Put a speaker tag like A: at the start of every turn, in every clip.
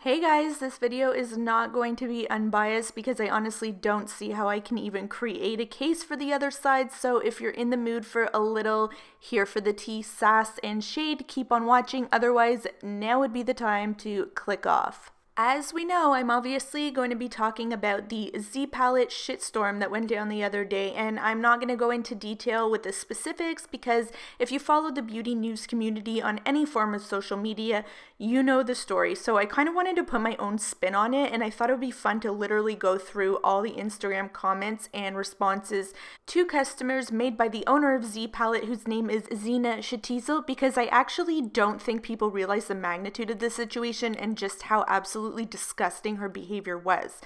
A: Hey guys, this video is not going to be unbiased because I honestly don't see how I can even create a case for the other side, so if you're in the mood for a little here for the tea, sass, and shade, keep on watching, otherwise now would be the time to click off. As we know, I'm obviously going to be talking about the Z palette shitstorm that went down the other day, and I'm not going to go into detail with the specifics because if you follow the beauty news community on any form of social media, you know the story. So I kind of wanted to put my own spin on it, and I thought it would be fun to literally go through all the Instagram comments and responses to customers made by the owner of Z palette, whose name is Zina Shatizel, because I actually don't think people realize the magnitude of this situation and just how absolutely disgusting her behavior was.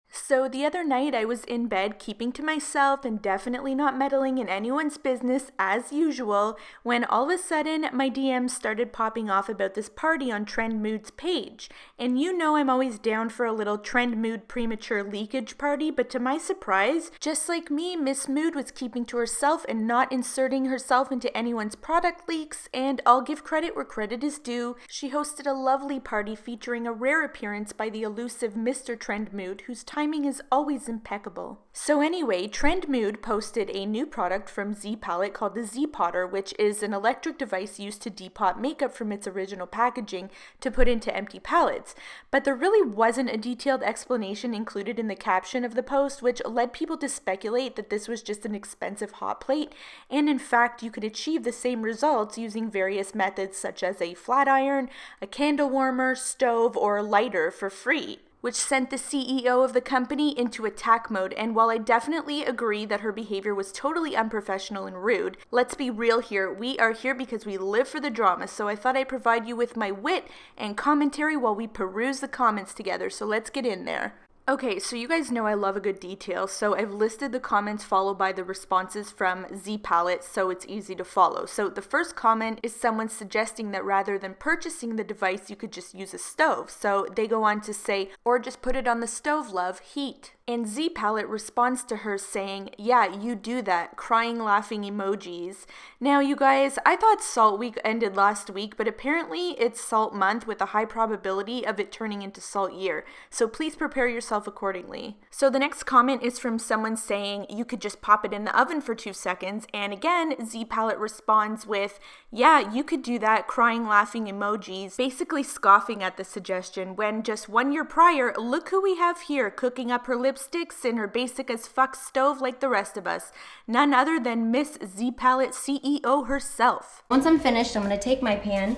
A: So the other night I was in bed keeping to myself and definitely not meddling in anyone's business as usual when all of a sudden my DMs started popping off about this party on Trend Mood's page. And you know I'm always down for a little Trend Mood premature leakage party, but to my surprise, just like me, Miss Mood was keeping to herself and not inserting herself into anyone's product leaks, and I'll give credit where credit is due. She hosted a lovely party featuring a rare appearance by the elusive Mr. Trend Mood, whose timing is always impeccable. So anyway, Trend Mood posted a new product from Z palette called the Z Potter, which is an electric device used to depot makeup from its original packaging to put into empty palettes. But there really wasn't a detailed explanation included in the caption of the post, which led people to speculate that this was just an expensive hot plate, and in fact you could achieve the same results using various methods such as a flat iron, a candle warmer, stove, or a lighter for free, which sent the CEO of the company into attack mode. And while I definitely agree that her behavior was totally unprofessional and rude, let's be real here. We are here because we live for the drama, so I thought I'd provide you with my wit and commentary while we peruse the comments together, so let's get in there. Okay, so you guys know I love a good detail, so I've listed the comments followed by the responses from Z palette so it's easy to follow. So the first comment is someone suggesting that rather than purchasing the device, you could just use a stove. So they go on to say, or just put it on the stove, love, heat. And Z palette responds to her saying, yeah, you do that, crying, laughing emojis. Now you guys, I thought Salt Week ended last week, but apparently it's Salt Month with a high probability of it turning into Salt Year. So please prepare yourself accordingly. So the next comment is from someone saying you could just pop it in the oven for 2 seconds. And again, Z palette responds with, yeah, you could do that, crying, laughing emojis, basically scoffing at the suggestion when just 1 year prior, look who we have here cooking up her lipsticks in her basic as fuck stove like the rest of us. None other than Miss Z palette CEO herself.
B: Once I'm finished, I'm gonna take my pan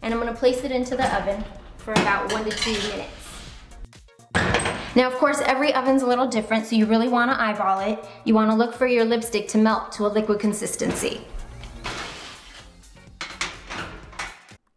B: and I'm gonna place it into the oven for about 1 to 2 minutes. Now, of course, every oven's a little different, so you really wanna eyeball it. You wanna look for your lipstick to melt to a liquid consistency.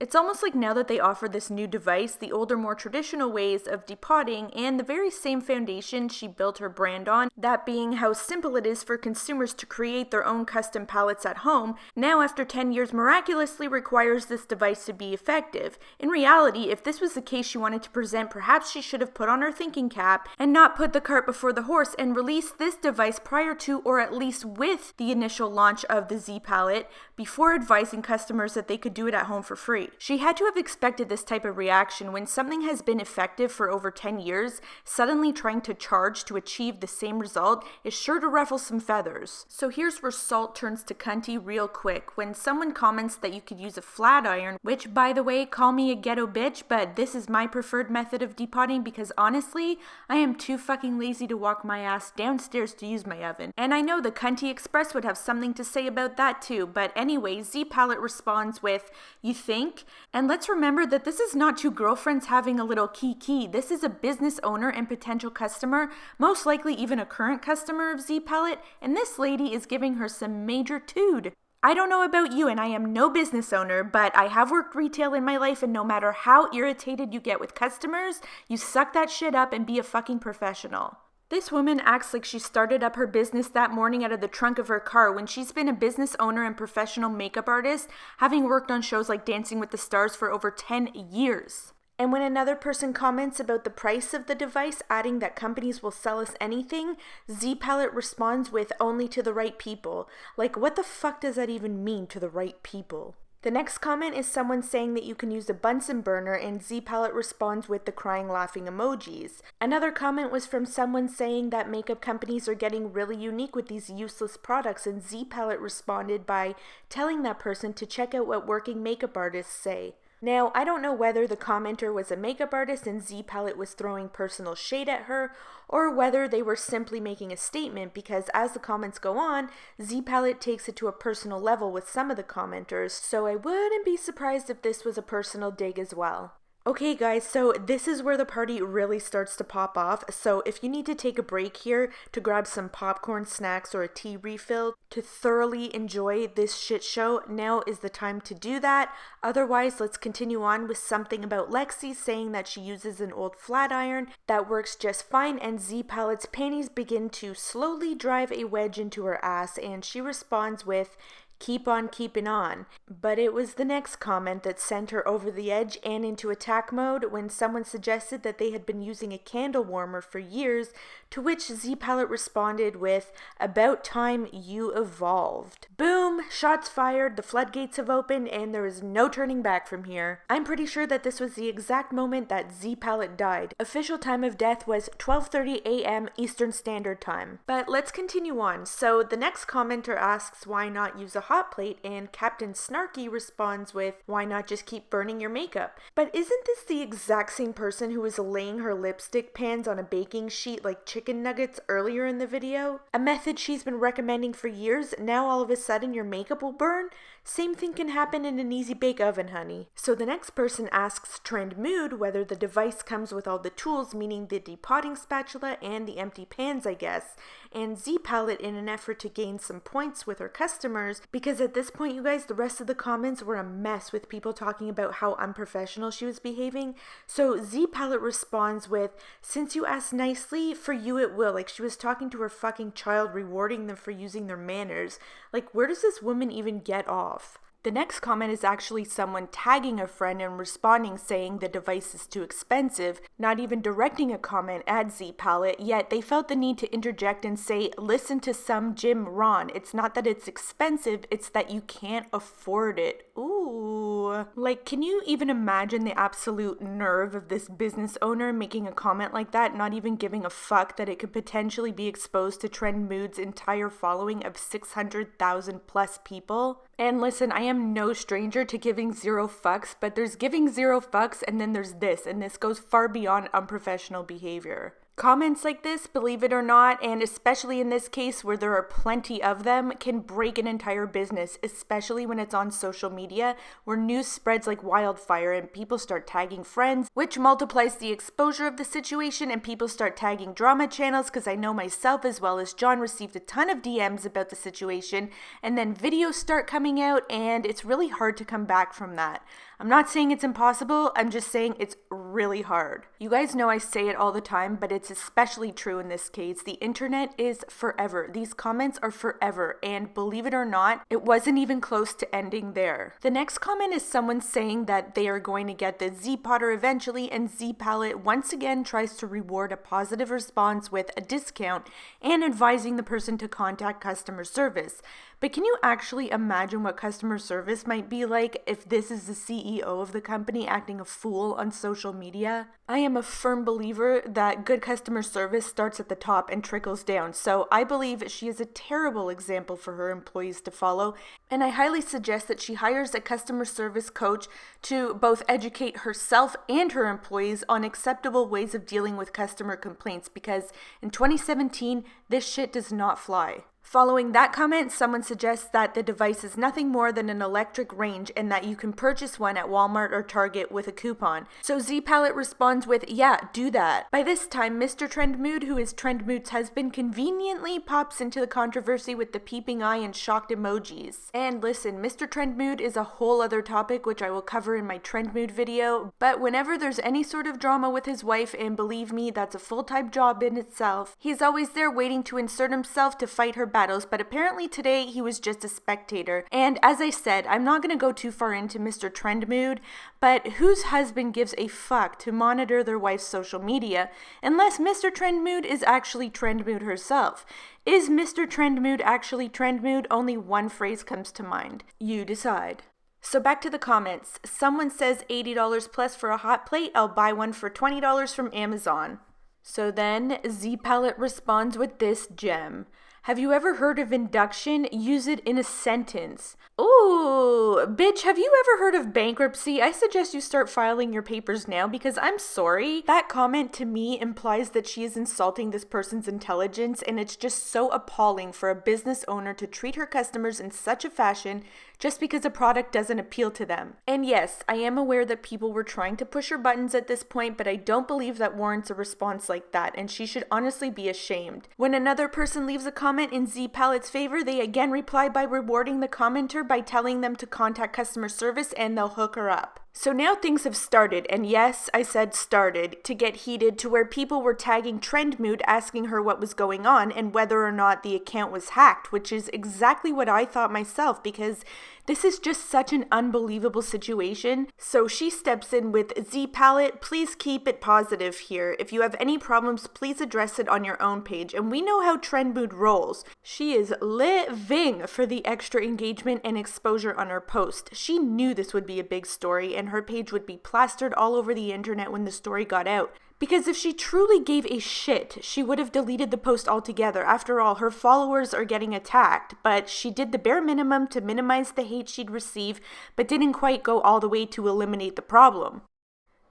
A: It's almost like now that they offer this new device, the older, more traditional ways of depotting and the very same foundation she built her brand on, that being how simple it is for consumers to create their own custom palettes at home, now after 10 years miraculously requires this device to be effective. In reality, if this was the case she wanted to present, perhaps she should have put on her thinking cap and not put the cart before the horse and released this device prior to, or at least with, the initial launch of the Z palette before advising customers that they could do it at home for free. She had to have expected this type of reaction when something has been effective for over 10 years. Suddenly trying to charge to achieve the same result is sure to ruffle some feathers. So here's where salt turns to cunty real quick. When someone comments that you could use a flat iron, which by the way, call me a ghetto bitch, but this is my preferred method of depotting because honestly, I am too fucking lazy to walk my ass downstairs to use my oven. And I know the Cunty Express would have something to say about that too, but anyway, Z palette responds with, you think? And let's remember that this is not two girlfriends having a little kiki. This is a business owner and potential customer, most likely even a current customer of Z palette, and this lady is giving her some major tood. I don't know about you, and I am no business owner, but I have worked retail in my life, and no matter how irritated you get with customers, you suck that shit up and be a fucking professional. This woman acts like she started up her business that morning out of the trunk of her car when she's been a business owner and professional makeup artist, having worked on shows like Dancing with the Stars for over 10 years. And when another person comments about the price of the device, adding that companies will sell us anything, Z palette responds with only to the right people. Like, what the fuck does that even mean, to the right people? The next comment is someone saying that you can use a Bunsen burner, and Z Palette responds with the crying laughing emojis. Another comment was from someone saying that makeup companies are getting really unique with these useless products, and Z Palette responded by telling that person to check out what working makeup artists say. Now, I don't know whether the commenter was a makeup artist and Z Palette was throwing personal shade at her, or whether they were simply making a statement, because as the comments go on, Z Palette takes it to a personal level with some of the commenters, so I wouldn't be surprised if this was a personal dig as well. Okay guys, so this is where the party really starts to pop off, so if you need to take a break here to grab some popcorn, snacks, or a tea refill to thoroughly enjoy this shit show, now is the time to do that. Otherwise, let's continue on with something about Lexi saying that she uses an old flat iron that works just fine, and Z Palette's panties begin to slowly drive a wedge into her ass, and she responds with, "Keep on keeping on." But it was the next comment that sent her over the edge and into attack mode when someone suggested that they had been using a candle warmer for years, to which Z Palette responded with, "About time you evolved." Boom! Shots fired, the floodgates have opened, and there is no turning back from here. I'm pretty sure that this was the exact moment that Z Palette died. Official time of death was 12:30 a.m. Eastern Standard Time. But let's continue on. So the next commenter asks why not use a hot plate, and Captain Snarky responds with, "Why not just keep burning your makeup?" But isn't this the exact same person who was laying her lipstick pans on a baking sheet like chicken nuggets earlier in the video? A method she's been recommending for years. Now all of a sudden your makeup will burn? Same thing can happen in an easy bake oven, honey. So the next person asks Trend Mood whether the device comes with all the tools, meaning the depotting spatula and the empty pans, I guess. And Z Palette, in an effort to gain some points with her customers, because at this point, you guys, the rest of the comments were a mess with people talking about how unprofessional she was behaving. So Z Palette responds with, "Since you asked nicely, for you it will." Like she was talking to her fucking child, rewarding them for using their manners. Like, where does this woman even get off? The next comment is actually someone tagging a friend and responding saying the device is too expensive, not even directing a comment at Z Palette, yet they felt the need to interject and say, "Listen to some Jim Ron. It's not that it's expensive, it's that you can't afford it." Ooh. Like, can you even imagine the absolute nerve of this business owner making a comment like that, not even giving a fuck that it could potentially be exposed to Trend Mood's entire following of 600,000 plus people? And listen, I am no stranger to giving zero fucks, but there's giving zero fucks and then there's this, and this goes far beyond unprofessional behavior. Comments like this, believe it or not, and especially in this case where there are plenty of them, can break an entire business, especially when it's on social media, where news spreads like wildfire and people start tagging friends, which multiplies the exposure of the situation, and people start tagging drama channels, because I know myself as well as John received a ton of DMs about the situation, and then videos start coming out, and it's really hard to come back from that. I'm not saying it's impossible, I'm just saying it's really hard. You guys know I say it all the time, but it's especially true in this case. The internet is forever. These comments are forever, and believe it or not, it wasn't even close to ending there. The next comment is someone saying that they are going to get the Z Potter eventually, and Z Palette once again tries to reward a positive response with a discount and advising the person to contact customer service. But can you actually imagine what customer service might be like if this is the CEO of the company acting a fool on social media? I am a firm believer that good customer service starts at the top and trickles down, so I believe she is a terrible example for her employees to follow, and I highly suggest that she hires a customer service coach to both educate herself and her employees on acceptable ways of dealing with customer complaints, because in 2017, this shit does not fly. Following that comment, someone suggests that the device is nothing more than an electric range and that you can purchase one at Walmart or Target with a coupon. So Z Palette responds with, "Yeah, do that." By this time, Mr. Trend Mood, who is Trend Mood's husband, conveniently pops into the controversy with the peeping eye and shocked emojis. And listen, Mr. Trend Mood is a whole other topic which I will cover in my Trend Mood video, but whenever there's any sort of drama with his wife, and believe me, that's a full-time job in itself, he's always there waiting to insert himself to fight her battles, but apparently today he was just a spectator. And as I said, I'm not going to go too far into Mr. Trend Mood, but whose husband gives a fuck to monitor their wife's social media unless Mr. Trend Mood is actually Trend Mood herself? Is Mr. Trend Mood actually Trend Mood? Only one phrase comes to mind. You decide. So back to the comments. Someone says $80 plus for a hot plate. I'll buy one for $20 from Amazon. So then Z Palette responds with this gem. Have you ever heard of induction? Use it in a sentence. Ooh, bitch, have you ever heard of bankruptcy? I suggest you start filing your papers now because I'm sorry. That comment to me implies that she is insulting this person's intelligence, and it's just so appalling for a business owner to treat her customers in such a fashion just because a product doesn't appeal to them. And yes, I am aware that people were trying to push her buttons at this point, but I don't believe that warrants a response like that, and she should honestly be ashamed. When another person leaves a comment in Z Palette's favor, they again reply by rewarding the commenter by telling them to contact customer service and they'll hook her up. So now things have started, and yes, I said started, to get heated to where people were tagging Trend Mood asking her what was going on and whether or not the account was hacked, which is exactly what I thought myself because this is just such an unbelievable situation. So she steps in with, Z Palette, please keep it positive here. If you have any problems, please address it on your own page. And we know how Trend Mood rolls. She is living for the extra engagement and exposure on her post. She knew this would be a big story and her page would be plastered all over the internet when the story got out. Because if she truly gave a shit, she would have deleted the post altogether. After all, her followers are getting attacked, but she did the bare minimum to minimize the hate she'd receive, but didn't quite go all the way to eliminate the problem.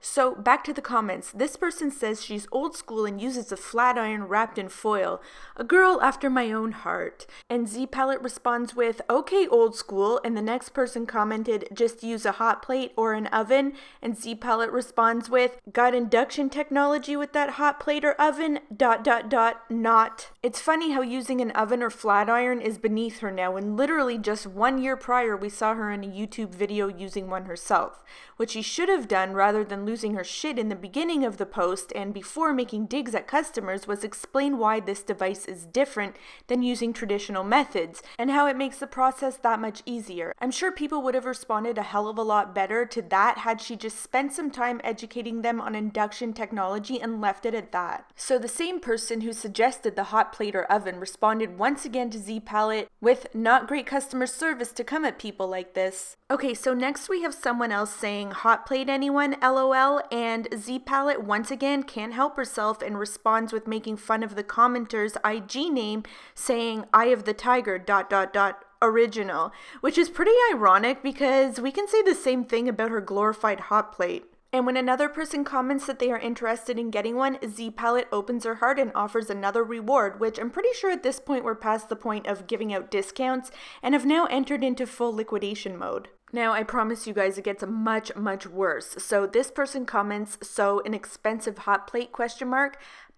A: So back to the comments. This person says she's old school and uses a flat iron wrapped in foil. A girl after my own heart. And Z Palette responds with, okay, old school. And the next person commented, just use a hot plate or an oven. And Z Palette responds with, got induction technology with that hot plate or oven? ... Not. It's funny how using an oven or flat iron is beneath her now. And literally just 1 year prior, we saw her in a YouTube video using one herself. Which she should have done rather than losing her shit in the beginning of the post and before making digs at customers was explain why this device is different than using traditional methods and how it makes the process that much easier. I'm sure people would have responded a hell of a lot better to that had she just spent some time educating them on induction technology and left it at that. So the same person who suggested the hot plate or oven responded once again to Z Palette with not great customer service to come at people like this. Okay, so next we have someone else saying hot plate anyone, LOL, and Z Palette once again can't help herself and responds with making fun of the commenter's IG name saying Eye of the Tiger ... original, which is pretty ironic because we can say the same thing about her glorified hot plate. And when another person comments that they are interested in getting one, Z Palette opens her heart and offers another reward, which I'm pretty sure at this point we're past the point of giving out discounts and have now entered into full liquidation mode. Now, I promise you guys it gets much, much worse. So this person comments, so an expensive hot plate ?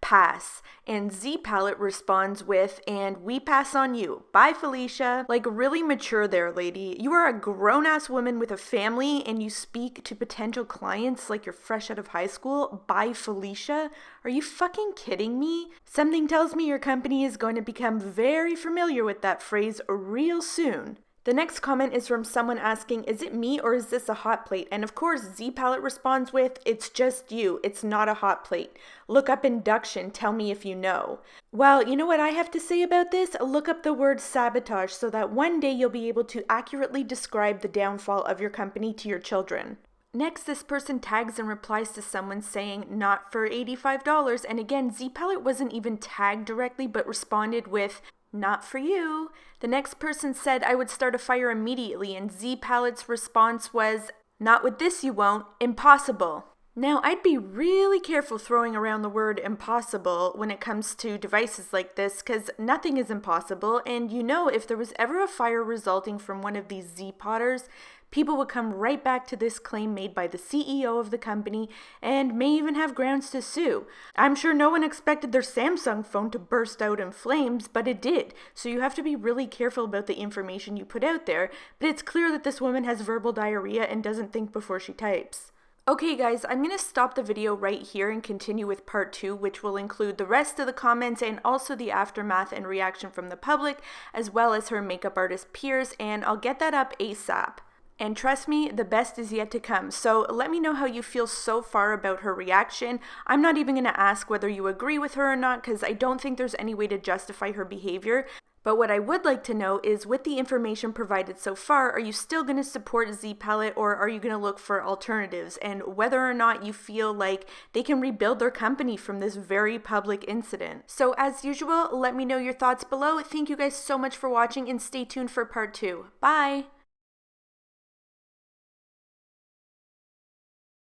A: Pass. And Z Palette responds with, and we pass on you. Bye, Felicia. Like, really mature there, lady. You are a grown-ass woman with a family and you speak to potential clients like you're fresh out of high school. Bye, Felicia. Are you fucking kidding me? Something tells me your company is going to become very familiar with that phrase real soon. The next comment is from someone asking, is it me or is this a hot plate? And of course, Z Palette responds with, it's just you. It's not a hot plate. Look up induction. Tell me if you know. Well, you know what I have to say about this? Look up the word sabotage so that one day you'll be able to accurately describe the downfall of your company to your children. Next, this person tags and replies to someone saying, not for $85. And again, Z Palette wasn't even tagged directly, but responded with, not for you. The next person said I would start a fire immediately, and Z Palette's response was, not with this you won't, impossible. Now, I'd be really careful throwing around the word impossible when it comes to devices like this, because nothing is impossible, and you know if there was ever a fire resulting from one of these Z-Potters, people would come right back to this claim made by the CEO of the company and may even have grounds to sue. I'm sure no one expected their Samsung phone to burst out in flames, but it did. So you have to be really careful about the information you put out there, but it's clear that this woman has verbal diarrhea and doesn't think before she types. Okay guys, I'm going to stop the video right here and continue with part 2, which will include the rest of the comments and also the aftermath and reaction from the public, as well as her makeup artist peers, and I'll get that up ASAP. And trust me, the best is yet to come. So let me know how you feel so far about her reaction. I'm not even going to ask whether you agree with her or not, because I don't think there's any way to justify her behavior. But what I would like to know is, with the information provided so far, are you still going to support Z Palette, or are you going to look for alternatives? And whether or not you feel like they can rebuild their company from this very public incident. So as usual, let me know your thoughts below. Thank you guys so much for watching, and stay tuned for part 2. Bye!